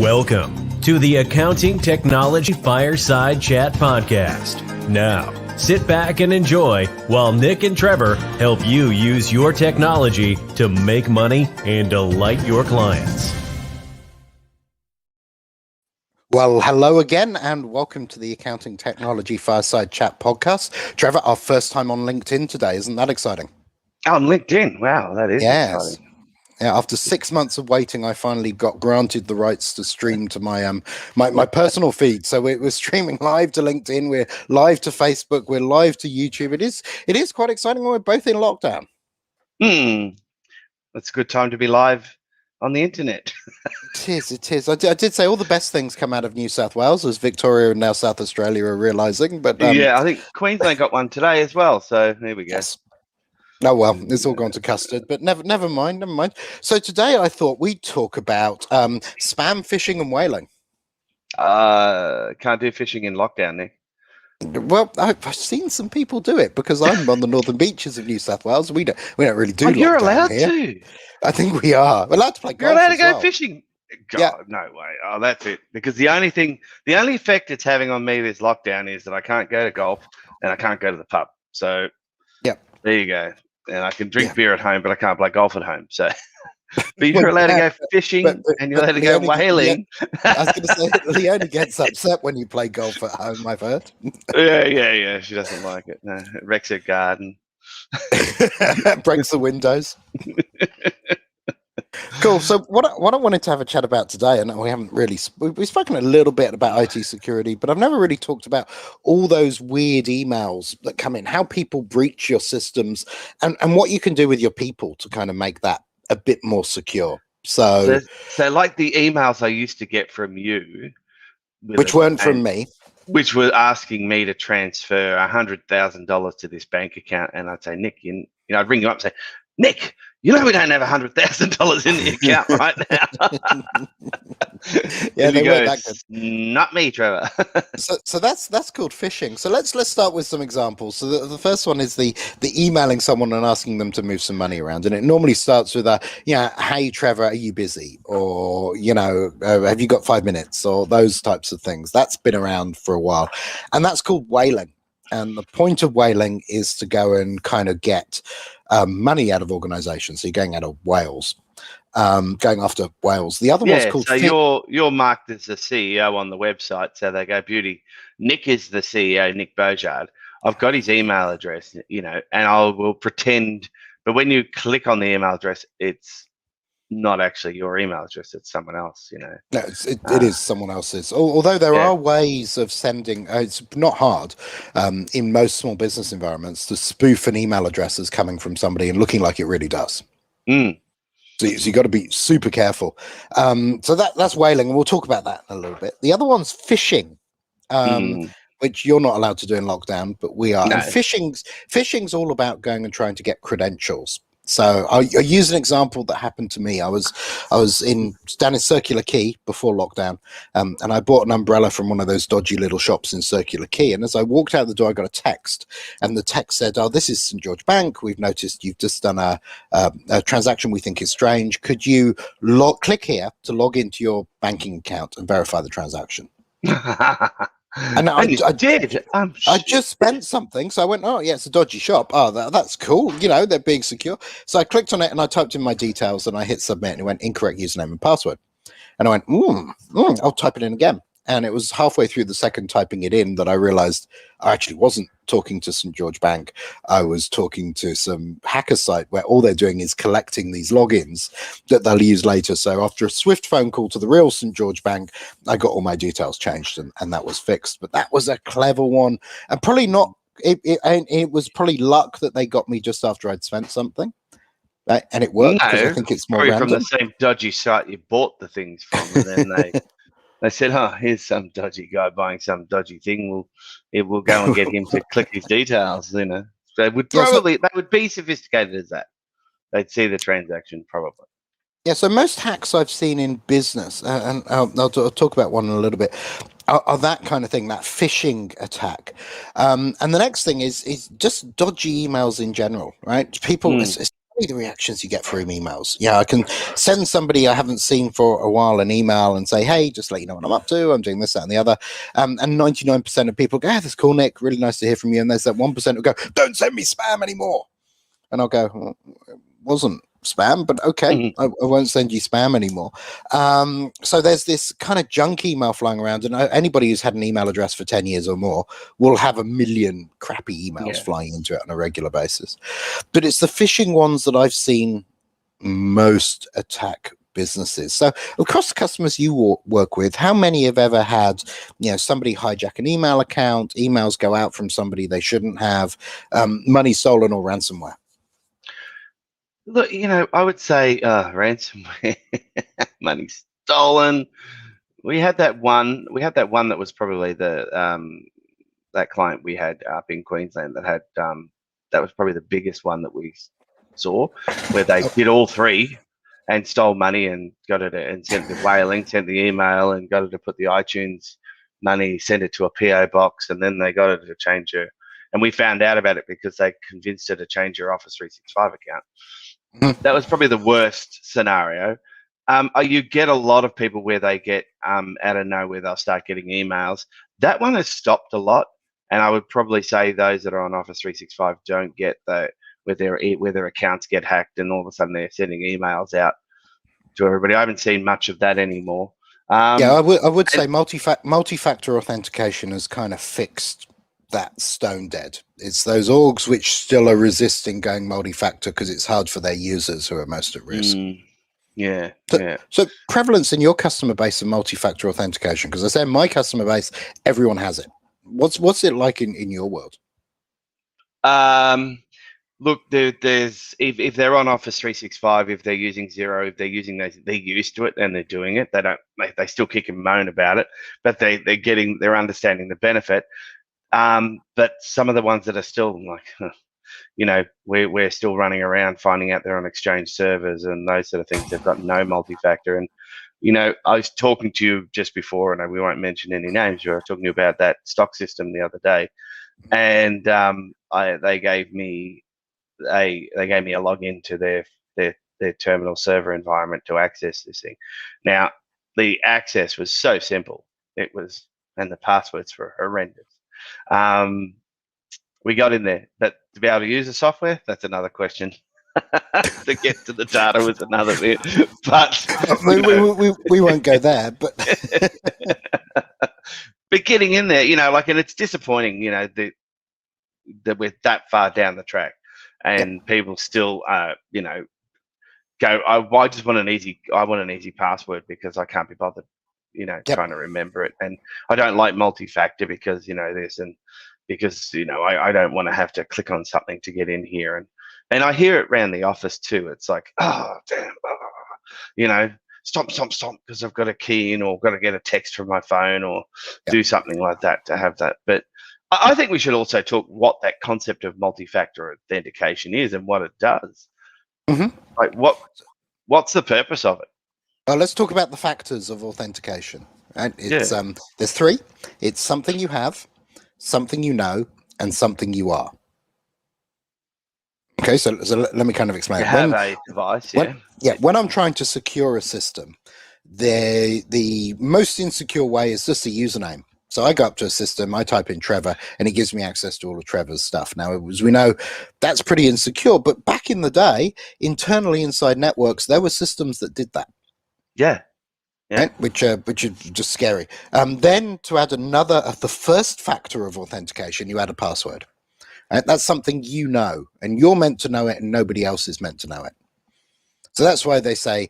Welcome to the Accounting Technology Fireside Chat podcast. Now, sit back and enjoy while Nick and Trevor help you use your technology to make money and delight your clients. Well, hello again, and welcome to the Accounting Technology Fireside Chat podcast. Trevor, our first time on LinkedIn today. Isn't that exciting? On LinkedIn. Wow, that is exciting. Yeah, after 6 months of waiting, I finally got granted the rights to stream to my my personal feed. So we're streaming live to LinkedIn, we're live to Facebook, we're live to YouTube. It is quite exciting. We're both in lockdown. That's a good time to be live on the internet. It is. I did say all the best things come out of New South Wales, as Victoria and now South Australia are realising. But yeah, I think Queensland got one today as well. So there we go. Yes. Oh, well, it's all gone to custard, but never mind. So today I thought we'd talk about spam phishing and whaling. Can't do fishing in lockdown, Nick. Well, I've seen some people do it because I'm on the northern beaches of New South Wales. We don't really do. You're allowed here. to. I think we are. We're allowed to play golf. You're allowed to go well. fishing. God, yeah. No way. Oh, that's it. Because the only effect it's having on me this lockdown is that I can't go to golf and I can't go to the pub. So yeah, there you go. And I can drink beer at home, but I can't play golf at home. So, but you're allowed to go fishing and you're allowed to go whaling. I was going to say, Leonie gets upset when you play golf at home, I've heard. Yeah. She doesn't like it. No, it wrecks her garden. Breaks the windows. Cool. So what I wanted to have a chat about today, and we haven't really we've spoken a little bit about IT security, but I've never really talked about all those weird emails that come in, how people breach your systems, and what you can do with your people to kind of make that a bit more secure. So like the emails I used to get from you, which weren't from me, which were asking me to transfer $100,000 to this bank account, and I'd say, Nick, I'd ring you up and say, Nick, we don't have $100,000 in the account right now. Yeah, and he goes, not me, Trevor. so that's called phishing. So let's start with some examples. So the first one is the emailing someone and asking them to move some money around, and it normally starts with hey Trevor, are you busy? Or have you got 5 minutes? Or those types of things. That's been around for a while, and that's called whaling. And the point of whaling is to go and kind of get money out of organizations. So you're going out of whales, going after whales. The other one's called... So you're marked as the CEO on the website. So they go, beauty, Nick is the CEO, Nick Bojard. I've got his email address, and I will pretend. But when you click on the email address, it's not actually your email address, it's someone else, No, it is someone else's. Although there are ways of sending, it's not hard in most small business environments to spoof an email address as coming from somebody and looking like it really does. So you got to be super careful. So that's whaling, and we'll talk about that in a little bit. The other one's phishing, which you're not allowed to do in lockdown, but we are. No. And phishing's all about going and trying to get credentials. So I use an example that happened to me. I was down in Circular Quay before lockdown, and I bought an umbrella from one of those dodgy little shops in Circular Quay. And as I walked out the door, I got a text, and the text said, "Oh, this is St. George Bank. We've noticed you've just done a transaction we think is strange. Could you click here to log into your banking account and verify the transaction?" And I did. I just spent something, so I went, "Oh, yeah, it's a dodgy shop. Oh, that's cool. They're being secure." So I clicked on it and I typed in my details and I hit submit, and it went incorrect username and password. And I went, I'll type it in again. And it was halfway through the second typing it in that I realized I actually wasn't talking to St. George Bank. I was talking to some hacker site where all they're doing is collecting these logins that they'll use later. So after a swift phone call to the real St. George Bank, I got all my details changed and that was fixed. But that was a clever one. And probably not, it was probably luck that they got me just after I'd spent something. Right? And it worked because I think it's more random. From the same dodgy site you bought the things from, and then they said, "Oh, here's some dodgy guy buying some dodgy thing. We'll go and get him to click his details." They would they would be sophisticated as that. They'd see the transaction probably. Yeah. So most hacks I've seen in business, and I'll talk about one in a little bit, are that kind of thing, that phishing attack. And the next thing is just dodgy emails in general, right? People, the reactions you get through emails. Yeah, I can send somebody I haven't seen for a while an email and say, hey, just let you know what I'm up to. I'm doing this, that, and the other. And 99% of people go, that's cool, Nick. Really nice to hear from you. And there's that 1% who go, don't send me spam anymore. And I'll go, well, it wasn't spam, but okay, I won't send you spam anymore. So there's this kind of junk email flying around, and anybody who's had an email address for 10 years or more will have a million crappy emails flying into it on a regular basis. But it's the phishing ones that I've seen most attack businesses. So across the customers you work with, how many have ever had, somebody hijack an email account, emails go out from somebody they shouldn't have, money stolen or ransomware? Look, I would say ransomware, money stolen. We had that one. That was probably that client we had up in Queensland that had that was probably the biggest one that we saw, where they did all three and stole money and got it and sent the whaling, sent the email and got it to put the iTunes money, sent it to a PO box, and then they got it to change her. And we found out about it because they convinced her to change her Office 365 account. That was probably the worst scenario. You get a lot of people where they get out of nowhere, they'll start getting emails. That one has stopped a lot, and I would probably say those that are on Office 365 don't get where their accounts get hacked and all of a sudden they're sending emails out to everybody. I haven't seen much of that anymore. I would say multi-factor authentication has kind of fixed that stone dead. It's those orgs which still are resisting going multi-factor because it's hard for their users who are most at risk. So prevalence in your customer base of multi-factor authentication, because I say in my customer base, everyone has it. What's it like in your world? Look, there's if they're on Office 365, if they're using Xero, if they're using those, they're used to it and they're doing it. They still kick and moan about it, but they're understanding the benefit. But some of the ones that are still like, we're still running around finding out they're on Exchange servers and those sort of things. They've got no multi-factor. And, I was talking to you just before, and we won't mention any names. We were talking about that stock system the other day, and they gave me a login to their terminal server environment to access this thing. Now, the access was so simple. And the passwords were horrendous. We got in there, but to be able to use the software, that's another question. To get to the data was another bit, but we won't go there. But but getting in there, and it's disappointing, that we're that far down the track, and people still, go. I just want an easy password because I can't be bothered, trying to remember it, and I don't like multi-factor because I don't want to have to click on something to get in here, and I hear it around the office too. It's like, oh damn, stomp because I've got a key in or got to get a text from my phone or do something like that to have that. But I think we should also talk what that concept of multi-factor authentication is and what it does. Like what's the purpose of it? Let's talk about the factors of authentication. Right? It's there's three. It's something you have, something you know, and something you are. Okay, so let me kind of explain. You have a device, when I'm trying to secure a system, the most insecure way is just a username. So I go up to a system, I type in Trevor, and it gives me access to all of Trevor's stuff. Now, as we know, that's pretty insecure. But back in the day, internally inside networks, there were systems that did that. Yeah. Right? Which are just scary. Then to add the first factor of authentication, you add a password. Right? That's something you know, and you're meant to know it, and nobody else is meant to know it. So that's why they say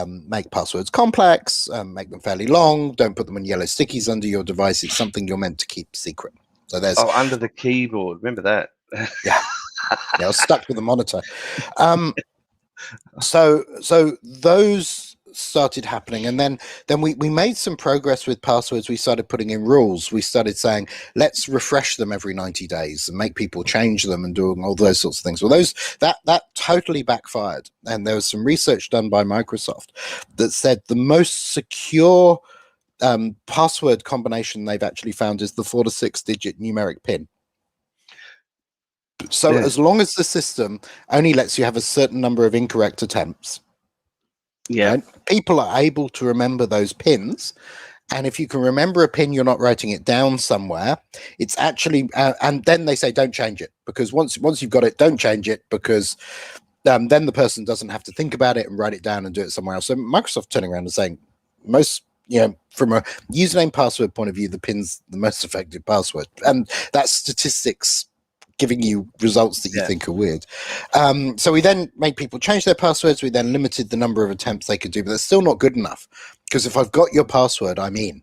make passwords complex, make them fairly long, don't put them in yellow stickies under your device. It's something you're meant to keep secret. So there's under the keyboard. Remember that? Yeah, I was stuck with the monitor. So those started happening, and then we made some progress with passwords. We started putting in rules. We started saying let's refresh them every 90 days and make people change them and doing all those sorts of things. Well, that totally backfired, and there was some research done by Microsoft that said the most secure password combination they've actually found is the 4 to 6 digit numeric PIN. So as long as the system only lets you have a certain number of incorrect attempts, right, people are able to remember those pins. And if you can remember a pin, you're not writing it down somewhere. It's actually, and then they say, don't change it, because once you've got it, don't change it, because then the person doesn't have to think about it and write it down and do it somewhere else. So Microsoft turning around and saying, from a username password point of view, the pin's the most effective password, and that's statistics giving you results that you think are weird. So we then made people change their passwords. We then limited the number of attempts they could do, but that's still not good enough, because if I've got your password, I'm in.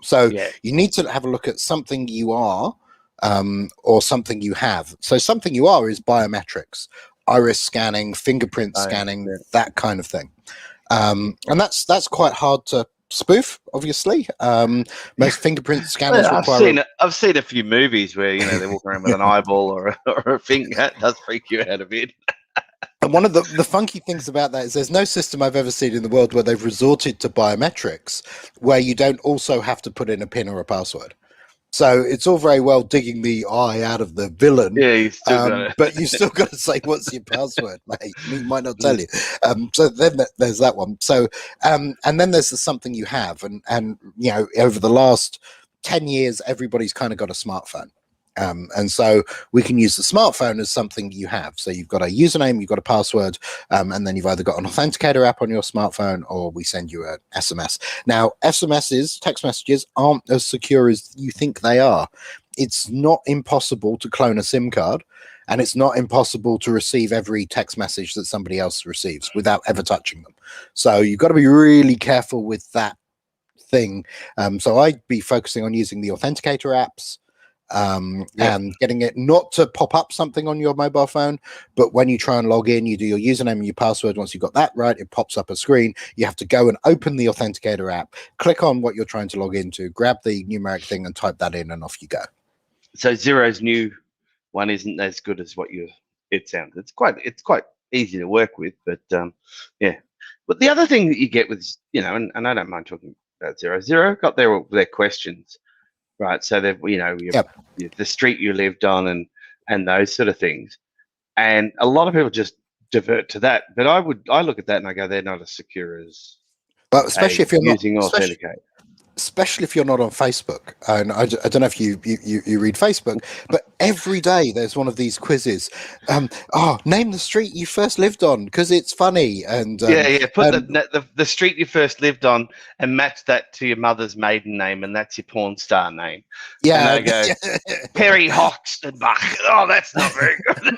So you need to have a look at something you are, or something you have. So something you are is biometrics, iris scanning, fingerprint scanning, that kind of thing. And that's quite hard to spoof, obviously. Most fingerprint scanners require. I've seen a few movies where they walk around with an eyeball or a finger. It does freak you out a bit. And one of the funky things about that is there's no system I've ever seen in the world where they've resorted to biometrics where you don't also have to put in a PIN or a password. So it's all very well digging the eye out of the villain, but you've still got to say, what's your password, mate? He might not tell you. So then there's that one. So, and then there's the something you have. And over the last 10 years, everybody's kind of got a smartphone. And so we can use the smartphone as something you have. So you've got a username, you've got a password, and then you've either got an authenticator app on your smartphone, or we send you an SMS. Now, SMSs, text messages, aren't as secure as you think they are. It's not impossible to clone a SIM card, and it's not impossible to receive every text message that somebody else receives without ever touching them. So you've got to be really careful with that thing. So I'd be focusing on using the authenticator apps, and getting it not to pop up something on your mobile phone, but when you try and log in, you do your username and your password. Once you've got that right, it pops up a screen. You have to go and open the authenticator app, click on what you're trying to log into, grab the numeric thing and type that in, and off you go. So Zero's new one isn't as good as what it sounds. It's quite easy to work with, but But the other thing that you get with, and I don't mind talking about Zero got their questions. Right, so they've the street you lived on and those sort of things, and a lot of people just divert to that. But I look at that and I go, they're not as secure as, but especially if you're using Authenticate. Especially if you're not on Facebook. And I don't know if you read Facebook, but every day there's one of these quizzes. Name the street you first lived on, because it's funny. And put the street you first lived on and match that to your mother's maiden name, and that's your porn star name. Yeah, and I go Perry Hoxtonbach. Oh, that's not very good.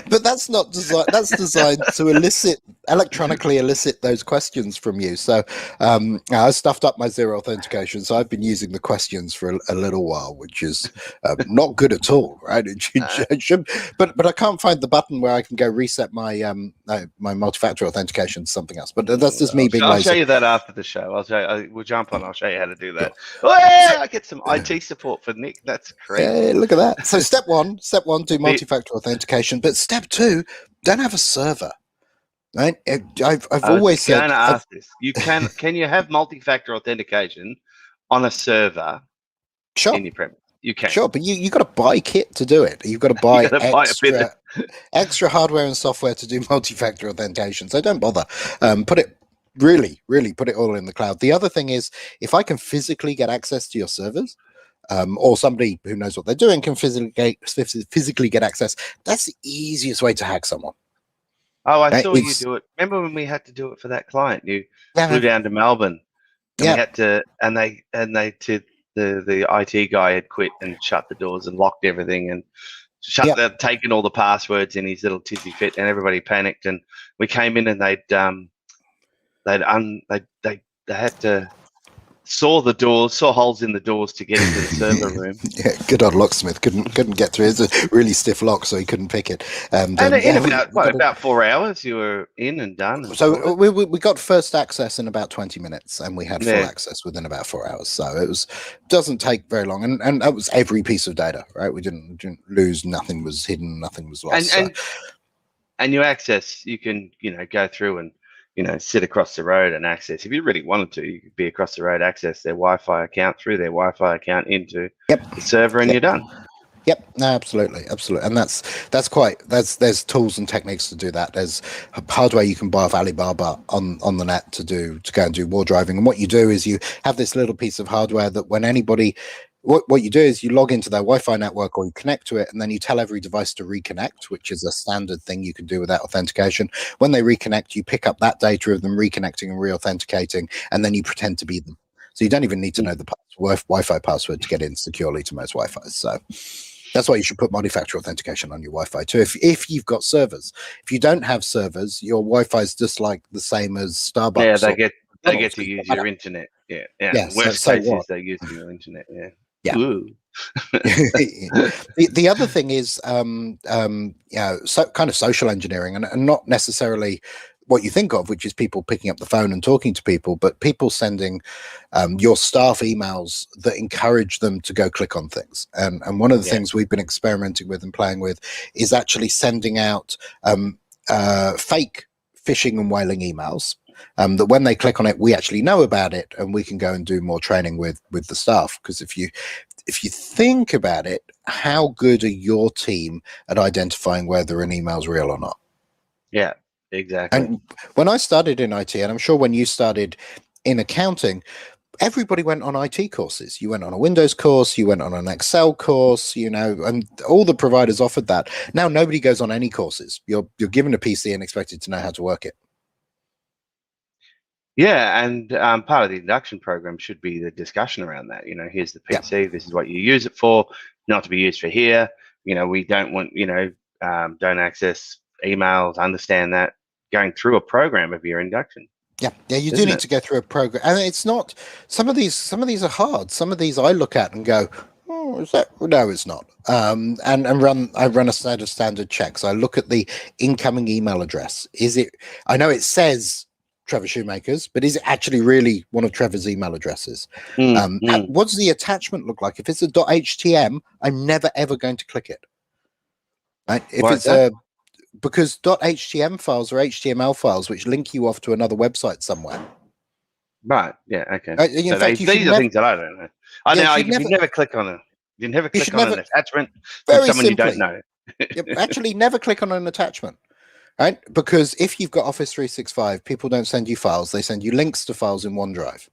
But that's not designed. That's designed to electronically elicit those questions from you. So I stuffed up my Zero authentication, so I've been using the questions for a little while, which is not good at all, right? It should, but I can't find the button where I can go reset my my multi-factor authentication to something else. But that's just me being lazy. I'll show you that after the show. We'll jump on. I'll show you how to do that. Oh, yeah, I get some IT support for Nick. That's great. Yeah, look at that. So step one, do multi-factor authentication. But step two, don't have a server. Right? I've always said. I'm going to ask this. Can you have multi-factor authentication on a server? Sure. In your premise? You can. Sure, but you got to buy kit to do it. You've got to buy extra hardware and software to do multi-factor authentication. So don't bother. Put it all in the cloud. The other thing is, if I can physically get access to your servers, or somebody who knows what they're doing can physically get access, that's the easiest way to hack someone. Oh, I saw you do it. Remember when we had to do it for that client? You flew down to Melbourne, and we had to, the IT guy had quit and shut the doors and locked everything and taken all the passwords in his little tizzy fit, and everybody panicked. And we came in and they had to saw holes in the doors to get into the server room. Yeah, good old locksmith couldn't get through. It's a really stiff lock, so he couldn't pick it. And in about 4 hours, you were in and done. So we got first access in about 20 minutes, and we had full access within about 4 hours. So it doesn't take very long, and that was every piece of data, right? We didn't lose, nothing was hidden, nothing was lost. And your access, you can go through and sit across the road and access. If you really wanted to, you could be across the road, access their Wi-Fi account through their Wi-Fi account into the server, and you're done. Yep, no, absolutely, and there's tools and techniques to do that. There's hardware you can buy off Alibaba on the net to go and do war driving. And what you do is you have this little piece of hardware that when anybody, what you do is you log into their Wi-Fi network or you connect to it, and then you tell every device to reconnect, which is a standard thing you can do without authentication. When they reconnect, you pick up that data of them reconnecting and re-authenticating, and then you pretend to be them. So you don't even need to know the Wi-Fi password to get in securely to most Wi-Fi. So that's why you should put multi-factor authentication on your Wi-Fi too. If you've got servers, if you don't have servers, your Wi-Fi is just like the same as Starbucks. Yeah, or they get McDonald's. to use your internet. Yeah. Yeah. Worst So case what? is they're using your internet. Yeah. Yeah. Ooh. The other thing is so kind of social engineering, and not necessarily what you think of, which is people picking up the phone and talking to people, but people sending your staff emails that encourage them to go click on things. And one of the things we've been experimenting with and playing with is actually sending out fake phishing and whaling emails. That when they click on it, we actually know about it, and we can go and do more training with the staff. Because if you think about it, how good are your team at identifying whether an email's real or not? Yeah, exactly. And when I started in IT, and I'm sure when you started in accounting, everybody went on IT courses. You went on a Windows course, you went on an Excel course, and all the providers offered that. Now nobody goes on any courses. You're given a PC and expected to know how to work it. Yeah, and part of the induction program should be the discussion around that. Here's the PC. This is what you use it for. Not to be used for here. We don't want. Don't access emails. Understand that. Going through a program of your induction. Yeah, you do need to go through a program, and it's not. Some of these are hard. Some of these I look at and go, "Oh, is that?" No, it's not. And I run a set of standard checks. I look at the incoming email address. Is it? I know it says Trevor Shoemakers, but is it actually really one of Trevor's email addresses? What does the attachment look like? If it's a .htm, I'm never ever going to click it. Right? If Why it's a because .htm files are HTML files which link you off to another website somewhere. Right. Yeah. Okay. In fact, these are things that I don't know. I know you never click on it. You never click on an attachment from someone you don't know. Actually, never click on an attachment. Right? Because if you've got Office 365, people don't send you files; they send you links to files in OneDrive.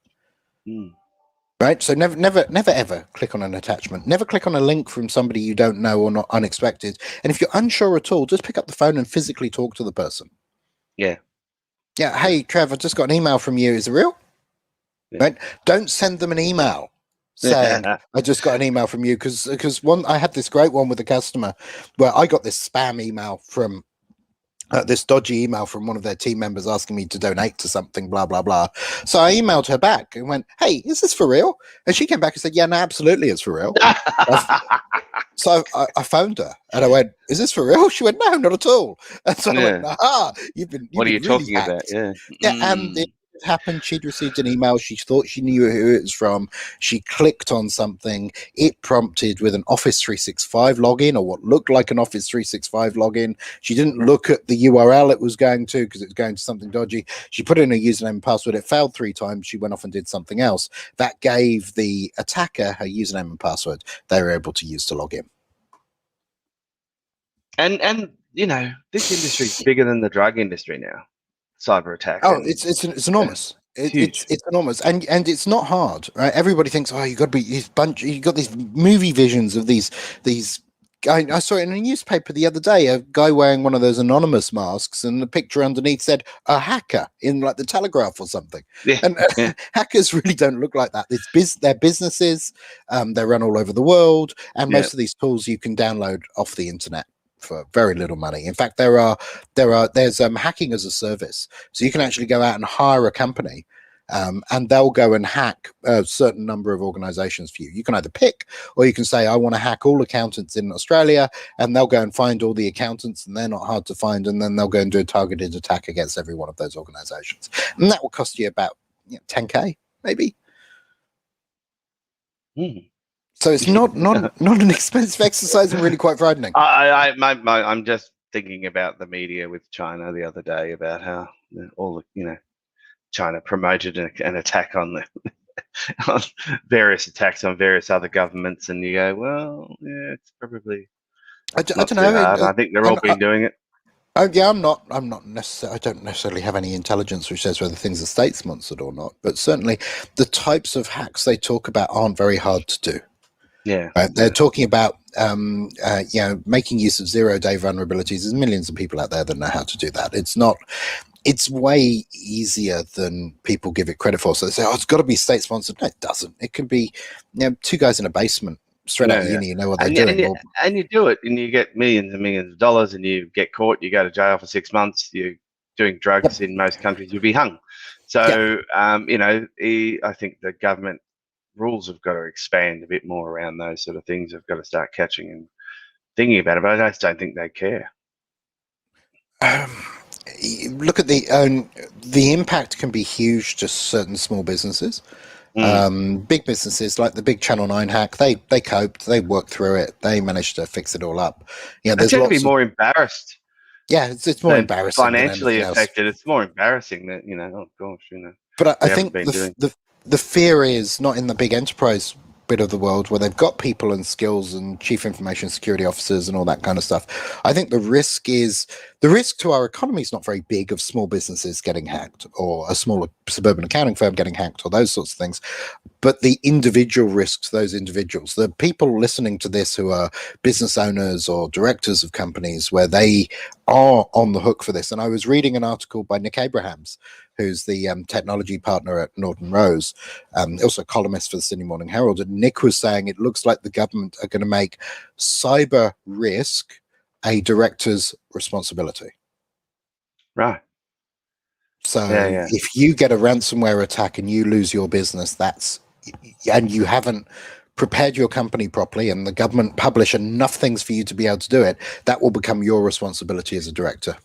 Right? So never ever click on an attachment. Never click on a link from somebody you don't know or not unexpected. And if you're unsure at all, just pick up the phone and physically talk to the person. Yeah. Yeah. Hey, Trev, I just got an email from you. Is it real? Yeah. Right? Don't send them an email saying I just got an email from you, because I had this great one with a customer where I got this spam email from this dodgy email from one of their team members asking me to donate to something, blah blah blah. So I emailed her back and went, "Hey, is this for real?" And she came back and said, "Yeah, no, absolutely, it's for real." So I phoned her and I went, "Is this for real?" She went, "No, not at all." And so I went, "Aha, you've been what are you really talking hacked." about? Yeah. And it happened. She'd received an email. She thought she knew who it was from. She clicked on something. It prompted with an Office 365 login, or what looked like an Office 365 login. She didn't look at the URL it was going to, because it was going to something dodgy. She put in a username and password. It failed 3 times. She went off and did something else. That gave the attacker her username and password they were able to use to log in. And this industry is bigger than the drug industry now. Cyber attack. Oh, it's enormous. It's enormous, and it's not hard, right? Everybody thinks, oh, you got to be you got these movie visions of these. I saw it in a newspaper the other day, a guy wearing one of those anonymous masks, and the picture underneath said a hacker in like the Telegraph or something. Yeah. And hackers really don't look like that. They're businesses. They run all over the world, and most of these tools you can download off the internet for very little money. In fact, there's hacking as a service, so you can actually go out and hire a company, and they'll go and hack a certain number of organizations for you. You can either pick, or you can say, I want to hack all accountants in Australia, and they'll go and find all the accountants, and they're not hard to find, and then they'll go and do a targeted attack against every one of those organizations, and that will cost you about 10K maybe. So it's not an expensive exercise, and really quite frightening. I'm just thinking about the media with China the other day about how all China promoted an attack on on various attacks on various other governments, and you go, well, yeah, it's probably I don't not too know. hard. I think they're all been doing it. Oh yeah, I'm not necessarily. I don't necessarily have any intelligence which says whether things are state sponsored or not. But certainly, the types of hacks they talk about aren't very hard to do. Yeah, right? They're talking about making use of 0-day vulnerabilities. There's millions of people out there that know how to do that. It's not. It's way easier than people give it credit for. So they say, "Oh, it's got to be state sponsored." No, it doesn't. It can be, two guys in a basement straight out of uni, you know what they're doing. And you do it, and you get millions and millions of dollars, and you get caught, you go to jail for 6 months, you're doing drugs in most countries, you'll be hung. So, I think the government rules have got to expand a bit more around those sort of things. They've got to start catching and thinking about it, but I just don't think they care. Look at the impact can be huge to certain small businesses. Big businesses like the big Channel 9 hack, they coped, they worked through it, they managed to fix it all up. There's going to be more embarrassed. Yeah, it's more embarrassing. Financially affected, it's more embarrassing that, oh gosh, But I think the fear is not in the big enterprise bit of the world where they've got people and skills and chief information security officers and all that kind of stuff. I think the risk to our economy is not very big of small businesses getting hacked or a smaller suburban accounting firm getting hacked or those sorts of things. But the individual risks, those individuals, the people listening to this who are business owners or directors of companies where they are on the hook for this. And I was reading an article by Nick Abrahams, who's the technology partner at Norton Rose, also a columnist for the Sydney Morning Herald. And Nick was saying it looks like the government are going to make cyber risk a director's responsibility. Right. So if you get a ransomware attack and you lose your business, and you haven't prepared your company properly and the government publish enough things for you to be able to do it, that will become your responsibility as a director.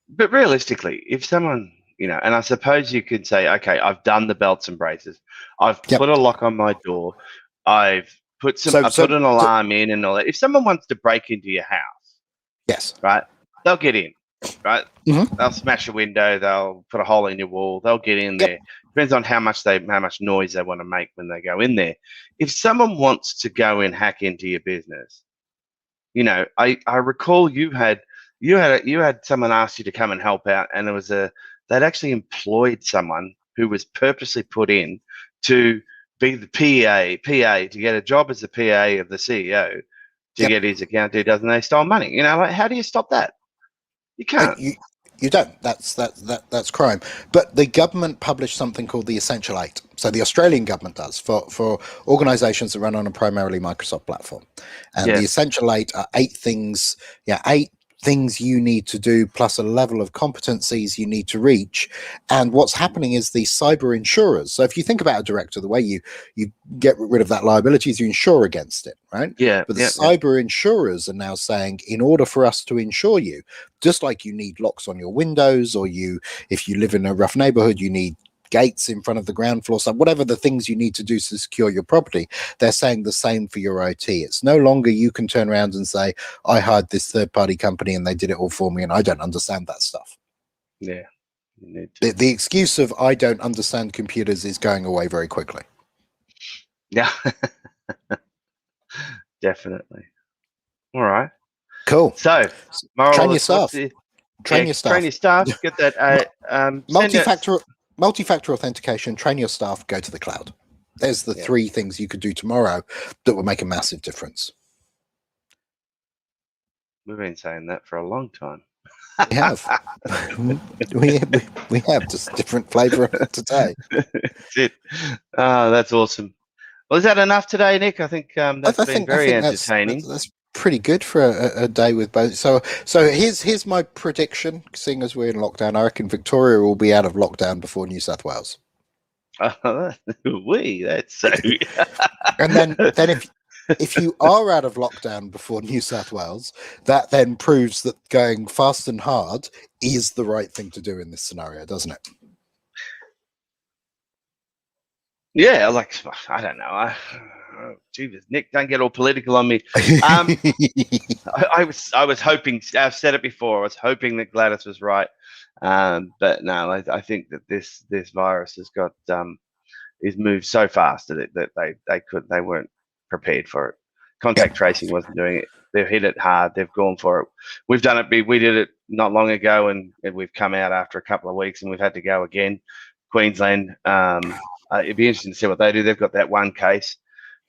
But realistically, if someone, and I suppose you could say, okay, I've done the belts and braces, I've put a lock on my door, I've put put an alarm in and all that. If someone wants to break into your house, yes, right, they'll get in, right? Mm-hmm. They'll smash a window, they'll put a hole in your wall, they'll get in there. Depends on how much noise they want to make when they go in there. If someone wants to go and hack into your business, I recall you had someone ask you to come and help out, and they'd actually employed someone who was purposely put in to be the PA to get a job as the PA of the CEO to get his account details, and they stole money. How do you stop that? You can't. You don't. That's crime. But the government published something called the Essential 8. So the Australian government does for organisations that run on a primarily Microsoft platform. And the Essential 8 are 8 things. 8 things you need to do plus a level of competencies you need to reach. And what's happening is the cyber insurers. So if you think about a director, the way you get rid of that liability is you insure against it, right? Yeah. But the cyber insurers are now saying, in order for us to insure you, just like you need locks on your windows, or if you live in a rough neighborhood, you need gates in front of the ground floor, so whatever the things you need to do to secure your property, they're saying the same for your OT. It's no longer you can turn around and say, I hired this third-party company and they did it all for me and I don't understand that stuff. Yeah. The excuse of I don't understand computers is going away very quickly. Yeah. Definitely. All right. Cool. So, train your staff. Train your staff. Get that multi-factor authentication, train your staff, go to the cloud. There's the 3 things you could do tomorrow that will make a massive difference. We've been saying that for a long time. We have. we have just different flavor today. That's it. Oh, that's awesome. Well, is that enough today, Nick? I think that's been very entertaining. That's pretty good for a day with both. So here's my prediction. Seeing as we're in lockdown, I reckon Victoria will be out of lockdown before New South Wales. That's so. And then if you are out of lockdown before New South Wales, that then proves that going fast and hard is the right thing to do in this scenario, doesn't it? Yeah, I don't know. Jesus, Nick, don't get all political on me. I was hoping. I've said it before. I was hoping that Gladys was right, but no, I think that this virus has got is moved so fast that they weren't prepared for it. Contact tracing wasn't doing it. They've hit it hard. They've gone for it. We've done it. We did it not long ago, and we've come out after a couple of weeks, and we've had to go again. Queensland. It'd be interesting to see what they do. They've got that one case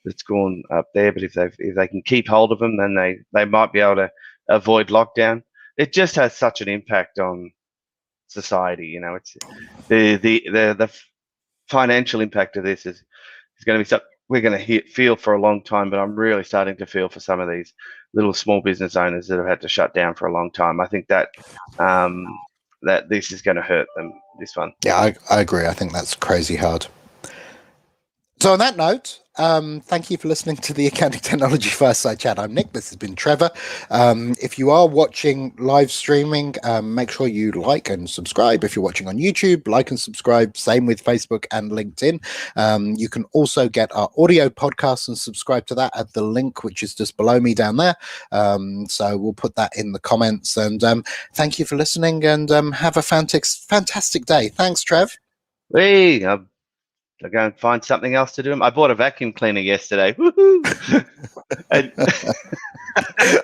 that's gone up there, but if they can keep hold of them, then they might be able to avoid lockdown. It just has such an impact on society. It's the financial impact of this is going to be something we're going to feel for a long time, but I'm really starting to feel for some of these little small business owners that have had to shut down for a long time. I think that that this is going to hurt them, this one. Yeah, I agree. I think that's crazy hard. So on that note, thank you for listening to the Accounting Technology Fireside Chat. I'm Nick. This has been Trevor. If you are watching live streaming, make sure you like and subscribe. If you're watching on YouTube, like and subscribe. Same with Facebook and LinkedIn. You can also get our audio podcast and subscribe to that at the link, which is just below me down there. So we'll put that in the comments. And thank you for listening, and have a fantastic day. Thanks, Trev. Hey, I'll go and find something else to do. I bought a vacuum cleaner yesterday. Woohoo!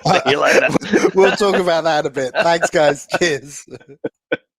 See you later. We'll talk about that in a bit. Thanks, guys. Cheers.